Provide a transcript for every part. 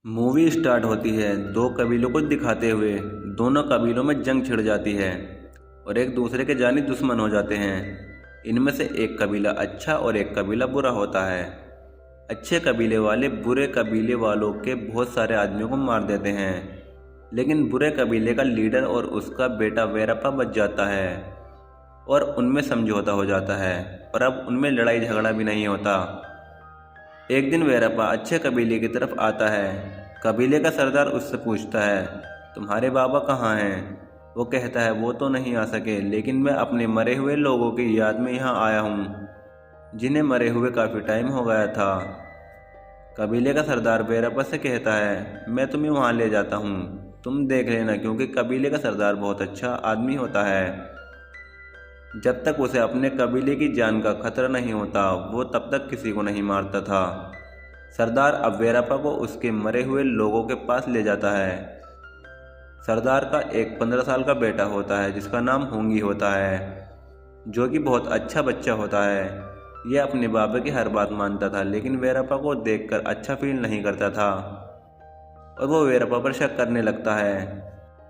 Movie start होती है दो कबीलों को दिखाते हुए। दोनों कबीलों में जंग छिड़ जाती है और एक दूसरे के जानी दुश्मन हो जाते हैं। इनमें से एक कबीला अच्छा और एक कबीला बुरा होता है। अच्छे कबीले वाले बुरे कबीले वालों के बहुत सारे आदमियों को मार देते हैं, लेकिन बुरे कबीले का लीडर और उसका बेटा वेरप्पा बच जाता है और उनमें समझौता हो जाता है और अब उनमें लड़ाई झगड़ा भी नहीं होता। एक दिन वेरप्पा अच्छे कबीले की तरफ आता है। कबीले का सरदार उससे पूछता है, तुम्हारे बाबा कहाँ हैं? वो कहता है, वो तो नहीं आ सके, लेकिन मैं अपने मरे हुए लोगों की याद में यहाँ आया हूँ, जिन्हें मरे हुए काफ़ी टाइम हो गया था। कबीले का सरदार वेरप्पा से कहता है, मैं तुम्हें वहाँ ले जाता हूँ, तुम देख लेना, क्योंकि कबीले का सरदार बहुत अच्छा आदमी होता है। जब तक उसे अपने कबीले की जान का खतरा नहीं होता, वो तब तक किसी को नहीं मारता था। सरदार अब वेरप्पा को उसके मरे हुए लोगों के पास ले जाता है। सरदार का एक 15 साल का बेटा होता है जिसका नाम होंगी होता है, जो कि बहुत अच्छा बच्चा होता है। यह अपने बाबा की हर बात मानता था, लेकिन वेरप्पा को देखकर अच्छा फील नहीं करता था और वो वेरप्पा पर शक करने लगता है।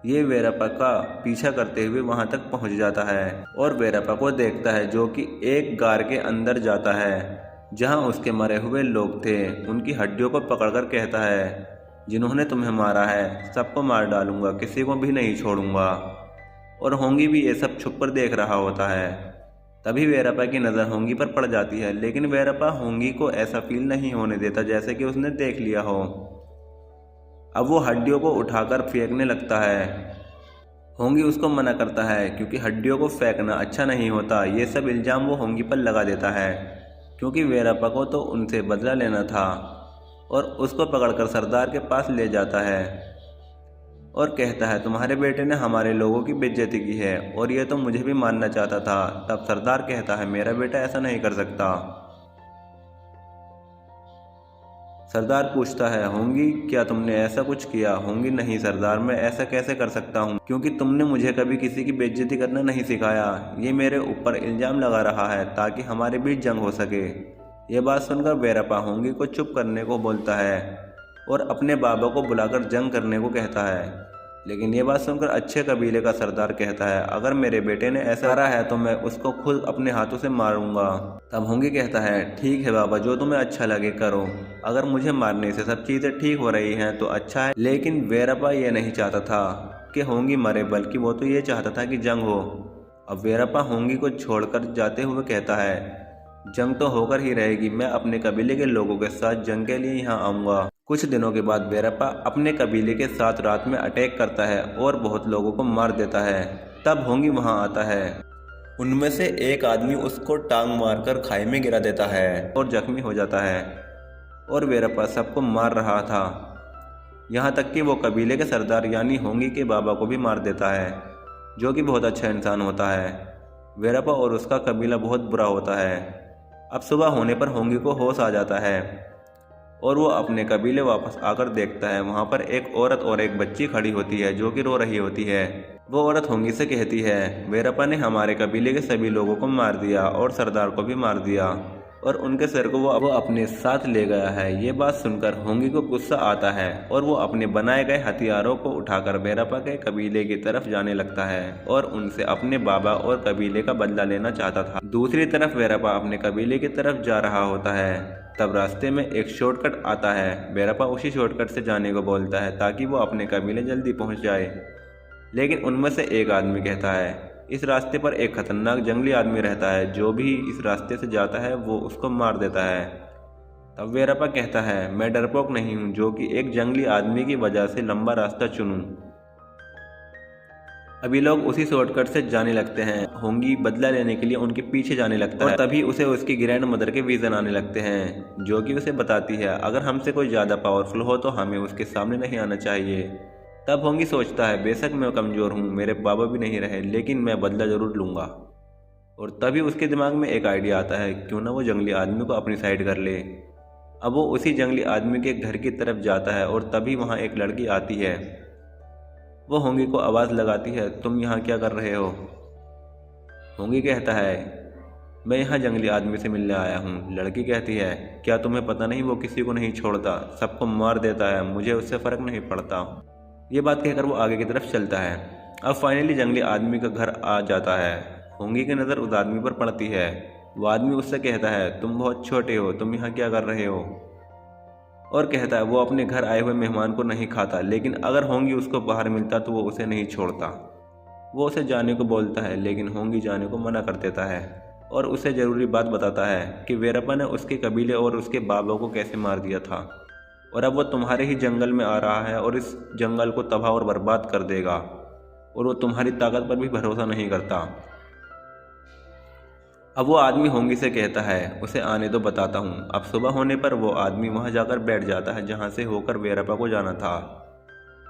ये वेरप्पा का पीछा करते हुए वहां तक पहुंच जाता है और वेरप्पा को देखता है, जो कि एक गार के अंदर जाता है जहां उसके मरे हुए लोग थे। उनकी हड्डियों को पकड़कर कहता है, जिन्होंने तुम्हें मारा है सबको मार डालूंगा, किसी को भी नहीं छोड़ूंगा। और होंगी भी ये सब छुप कर देख रहा होता है। तभी वेरप्पा की नज़र होंगी पर पड़ जाती है, लेकिन वेरप्पा होंगी को ऐसा फील नहीं होने देता जैसे कि उसने देख लिया हो। अब वो हड्डियों को उठाकर फेंकने लगता है। होंगी उसको मना करता है, क्योंकि हड्डियों को फेंकना अच्छा नहीं होता। ये सब इल्ज़ाम वो होंगी पर लगा देता है, क्योंकि वेरप्पा को तो उनसे बदला लेना था। और उसको पकड़कर सरदार के पास ले जाता है और कहता है, तुम्हारे बेटे ने हमारे लोगों की बेइज्जती की है और ये तो मुझे भी मानना चाहता था। तब सरदार कहता है, मेरा बेटा ऐसा नहीं कर सकता। सरदार पूछता है, होंगी क्या तुमने ऐसा कुछ किया? होंगी, नहीं सरदार, मैं ऐसा कैसे कर सकता हूँ, क्योंकि तुमने मुझे कभी किसी की बेइज्जती करना नहीं सिखाया। ये मेरे ऊपर इल्ज़ाम लगा रहा है ताकि हमारे बीच जंग हो सके। ये बात सुनकर वेरप्पा होंगी को चुप करने को बोलता है और अपने बाबा को बुलाकर जंग करने को कहता है। लेकिन ये बात सुनकर अच्छे कबीले का सरदार कहता है, अगर मेरे बेटे ने ऐसा करा है तो मैं उसको खुद अपने हाथों से मारूंगा। तब होंगी कहता है, ठीक है बाबा, जो तुम्हें अच्छा लगे करो। अगर मुझे मारने से सब चीज़ें ठीक हो रही हैं तो अच्छा है। लेकिन वेरप्पा ये नहीं चाहता था कि होंगी मरे, बल्कि वो तो ये चाहता था कि जंग हो। अब वेरप्पा होंगी को छोड़कर जाते हुए कहता है, जंग तो होकर ही रहेगी, मैं अपने कबीले के लोगों के साथ जंग के लिए यहाँ आऊँगा। कुछ दिनों के बाद वेरप्पा अपने कबीले के साथ रात में अटैक करता है और बहुत लोगों को मार देता है। तब होंगी वहाँ आता है। उनमें से एक आदमी उसको टांग मारकर खाई में गिरा देता है और जख्मी हो जाता है और वेरप्पा सबको मार रहा था, यहाँ तक कि वो कबीले के सरदार यानी होंगी के बाबा को भी मार देता है, जो कि बहुत अच्छा इंसान होता है। वेरप्पा और उसका कबीला बहुत बुरा होता है। अब सुबह होने पर होंगी को होश आ जाता है और वो अपने कबीले वापस आकर देखता है। वहाँ पर एक औरत और एक बच्ची खड़ी होती है जो कि रो रही होती है। वो औरत होंगी से कहती है, वेरप्पा ने हमारे कबीले के सभी लोगों को मार दिया और सरदार को भी मार दिया और उनके सिर को वो अपने साथ ले गया है। ये बात सुनकर होंगी को गुस्सा आता है और वो अपने बनाए गए हथियारों को उठाकर वेरप्पा के कबीले की तरफ जाने लगता है और उनसे अपने बाबा और कबीले का बदला लेना चाहता था। दूसरी तरफ वेरप्पा अपने कबीले की तरफ जा रहा होता है। तब रास्ते में एक शॉर्टकट आता है। वेरप्पा उसी शॉर्टकट से जाने को बोलता है ताकि वो अपने कबीले जल्दी पहुंच जाए, लेकिन उनमें से एक आदमी कहता है, इस रास्ते पर एक खतरनाक जंगली आदमी रहता है, जो भी इस रास्ते से जाता है वो उसको मार देता है। तब वेरप्पा कहता है, मैं डरपोक नहीं हूँ जो कि एक जंगली आदमी की वजह से लंबा रास्ता चुनूं। अभी लोग उसी शॉर्टकट से जाने लगते हैं। होंगी बदला लेने के लिए उनके पीछे जाने लगता है और तभी उसे उसकी ग्रैंड मदर के विजन आने लगते हैं, जो कि उसे बताती है, अगर हमसे कोई ज़्यादा पावरफुल हो तो हमें उसके सामने नहीं आना चाहिए। तब होंगी सोचता है, बेशक मैं कमज़ोर हूँ, मेरे बाबा भी नहीं रहे, लेकिन मैं बदला ज़रूर लूँगा। और तभी उसके दिमाग में एक आइडिया आता है, क्यों ना वो जंगली आदमी को अपनी साइड कर ले। अब वो उसी जंगली आदमी के घर की तरफ जाता है और तभी वहाँ एक लड़की आती है। वो होंगी को आवाज़ लगाती है, तुम यहाँ क्या कर रहे हो? होंगी कहता है, मैं यहाँ जंगली आदमी से मिलने आया हूँ। लड़की कहती है, क्या तुम्हें पता नहीं वो किसी को नहीं छोड़ता, सबको मार देता है, मुझे उससे फ़र्क नहीं पड़ता। ये बात कहकर वो आगे की तरफ चलता है। अब फाइनली जंगली आदमी का घर आ जाता है। होंगी की नज़र उस आदमी पर पड़ती है। वो आदमी उससे कहता है, तुम बहुत छोटे हो, तुम यहाँ क्या कर रहे हो? और कहता है वो अपने घर आए हुए मेहमान को नहीं खाता, लेकिन अगर होंगी उसको बाहर मिलता तो वो उसे नहीं छोड़ता। वो उसे जाने को बोलता है, लेकिन होंगी जाने को मना कर देता है और उसे ज़रूरी बात बताता है कि वीरप्पा ने उसके कबीले और उसके बाबा को कैसे मार दिया था और अब वो तुम्हारे ही जंगल में आ रहा है और इस जंगल को तबाह और बर्बाद कर देगा और वो तुम्हारी ताकत पर भी भरोसा नहीं करता। अब वो आदमी होंगी से कहता है, उसे आने दो, बताता हूँ। अब सुबह होने पर वो आदमी वहाँ जाकर बैठ जाता है जहाँ से होकर वीरप्पा को जाना था।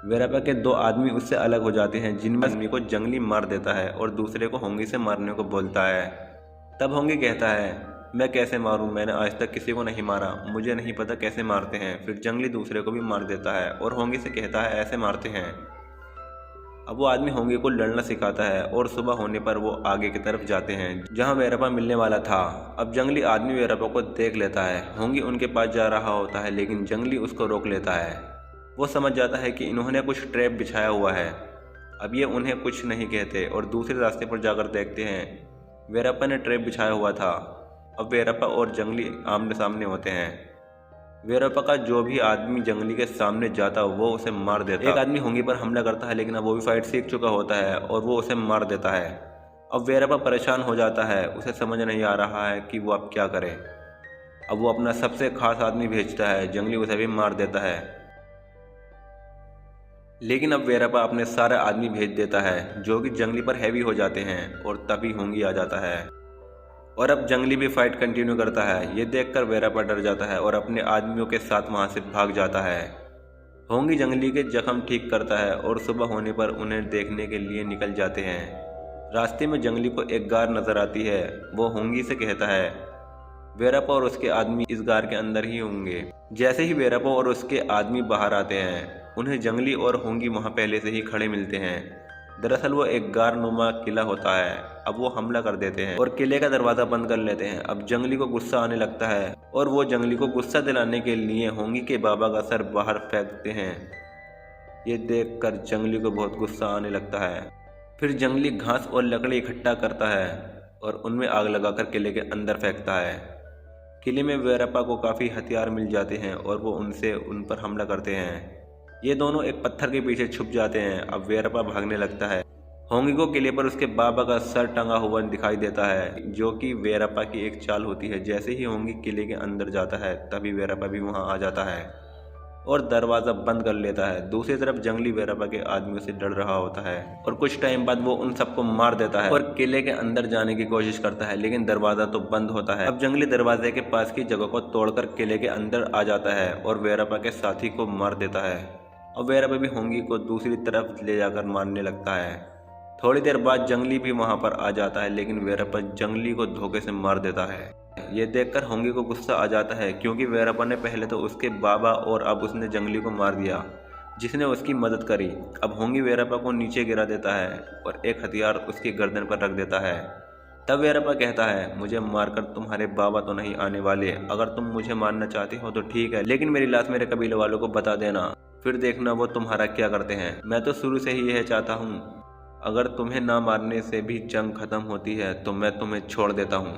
वीरप्पा के दो आदमी उससे अलग हो जाते हैं, जिनमें आदमी को जंगली मार देता है और दूसरे को होंगी से मारने को बोलता है। तब होंगी कहता है, मैं कैसे मारूं, मैंने आज तक किसी को नहीं मारा, मुझे नहीं पता कैसे मारते हैं। फिर जंगली दूसरे को भी मार देता है और होंगी से कहता है, ऐसे मारते हैं। अब वो आदमी होंगी को लड़ना सिखाता है और सुबह होने पर वो आगे की तरफ जाते हैं जहाँ वीरप्पा मिलने वाला था। अब जंगली आदमी वीरप्पा को देख लेता है। होंगी उनके पास जा रहा होता है, लेकिन जंगली उसको रोक लेता है। वो समझ जाता है कि इन्होंने कुछ ट्रैप बिछाया हुआ है। अब ये उन्हें कुछ नहीं कहते और दूसरे रास्ते पर जाकर देखते हैं वीरप्पा ने ट्रैप बिछाया हुआ था। अब वीरप्पा और जंगली आमने सामने होते हैं। वीरप्पा का जो भी आदमी जंगली के सामने जाता वो उसे मार देता। एक आदमी होंगी पर हमला करता है, लेकिन अब वो भी फाइट सीख चुका होता है और वो उसे मार देता है। अब वीरप्पा परेशान हो जाता है, उसे समझ नहीं आ रहा है कि वो अब क्या करे। अब वो अपना सबसे खास आदमी भेजता है, जंगली उसे भी मार देता है। लेकिन अब वीरप्पा अपने सारे आदमी भेज देता है जो कि जंगली पर हैवी हो जाते हैं और तभी होंगी आ जाता है और अब जंगली भी फाइट कंटिन्यू करता है। ये देखकर वीरप्पा डर जाता है और अपने आदमियों के साथ वहां से भाग जाता है। होंगी जंगली के जख्म ठीक करता है और सुबह होने पर उन्हें देखने के लिए निकल जाते हैं। रास्ते में जंगली को एक गार नजर आती है। वो होंगी से कहता है, वीरप्पा और उसके आदमी इस गार के अंदर ही होंगे। जैसे ही वीरप्पा और उसके आदमी बाहर आते हैं, उन्हें जंगली और होंगी वहां पहले से ही खड़े मिलते हैं। दरअसल वो एक गारनुमा किला होता है। अब वो हमला कर देते हैं और किले का दरवाज़ा बंद कर लेते हैं। अब जंगली को गुस्सा आने लगता है और वो जंगली को गुस्सा दिलाने के लिए होंगी के बाबा का सर बाहर फेंकते हैं। ये देखकर जंगली को बहुत गुस्सा आने लगता है। फिर जंगली घास और लकड़ी इकट्ठा करता है और उनमें आग लगाकर किले के अंदर फेंकता है। किले में वीरप्पा को काफ़ी हथियार मिल जाते हैं और वो उन पर हमला करते हैं। ये दोनों एक पत्थर के पीछे छुप जाते हैं। अब वीरप्पा भागने लगता है। होंगी को किले पर उसके बाबा का सर टंगा हुआ दिखाई देता है, जो कि वीरप्पा की एक चाल होती है। जैसे ही होंगी किले के अंदर जाता है, तभी वीरप्पा भी वहां आ जाता है और दरवाज़ा बंद कर लेता है। दूसरी तरफ जंगली वीरप्पा के आदमियों से डर रहा होता है और कुछ टाइम बाद वो उन सबको मार देता है और किले के अंदर जाने की कोशिश करता है, लेकिन दरवाज़ा तो बंद होता है। अब जंगली दरवाजे के पास की जगह को तोड़कर किले के अंदर आ जाता है और वीरप्पा के साथी को मार देता है। अब वीरप्पा भी होंगी को दूसरी तरफ ले जाकर मारने लगता है। थोड़ी देर बाद जंगली भी वहां पर आ जाता है, लेकिन वीरप्पा जंगली को धोखे से मार देता है। ये देखकर होंगी को गुस्सा आ जाता है, क्योंकि वीरप्पा ने पहले तो उसके बाबा और अब उसने जंगली को मार दिया जिसने उसकी मदद करी। अब होंगी वीरप्पा को नीचे गिरा देता है और एक हथियार उसकी गर्दन पर रख देता है। तब वीरप्पा कहता है, मुझे मारकर तुम्हारे बाबा तो नहीं आने वाले। अगर तुम मुझे मारना चाहते हो तो ठीक है, लेकिन मेरी लाश मेरे कबीले वालों को बता देना, फिर देखना वो तुम्हारा क्या करते हैं। मैं तो शुरू से ही यह चाहता हूँ, अगर तुम्हें ना मारने से भी जंग खत्म होती है तो मैं तुम्हें छोड़ देता हूँ।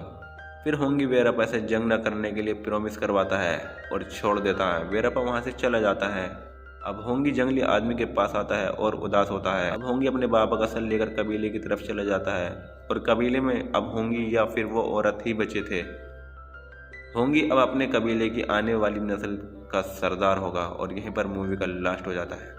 फिर होंगी वीरप्पा से जंग न करने के लिए प्रॉमिस करवाता है और छोड़ देता है। वीरप्पा वहाँ से चला जाता है। अब होंगी जंगली आदमी के पास आता है और उदास होता है। अब होंगी अपने बाबा का सर लेकर कबीले की तरफ चला जाता है और कबीले में अब होंगी या फिर वो औरत ही बचे थे। होंगी अब अपने कबीले की आने वाली नस्ल का सरदार होगा और यहीं पर मूवी का लास्ट हो जाता है।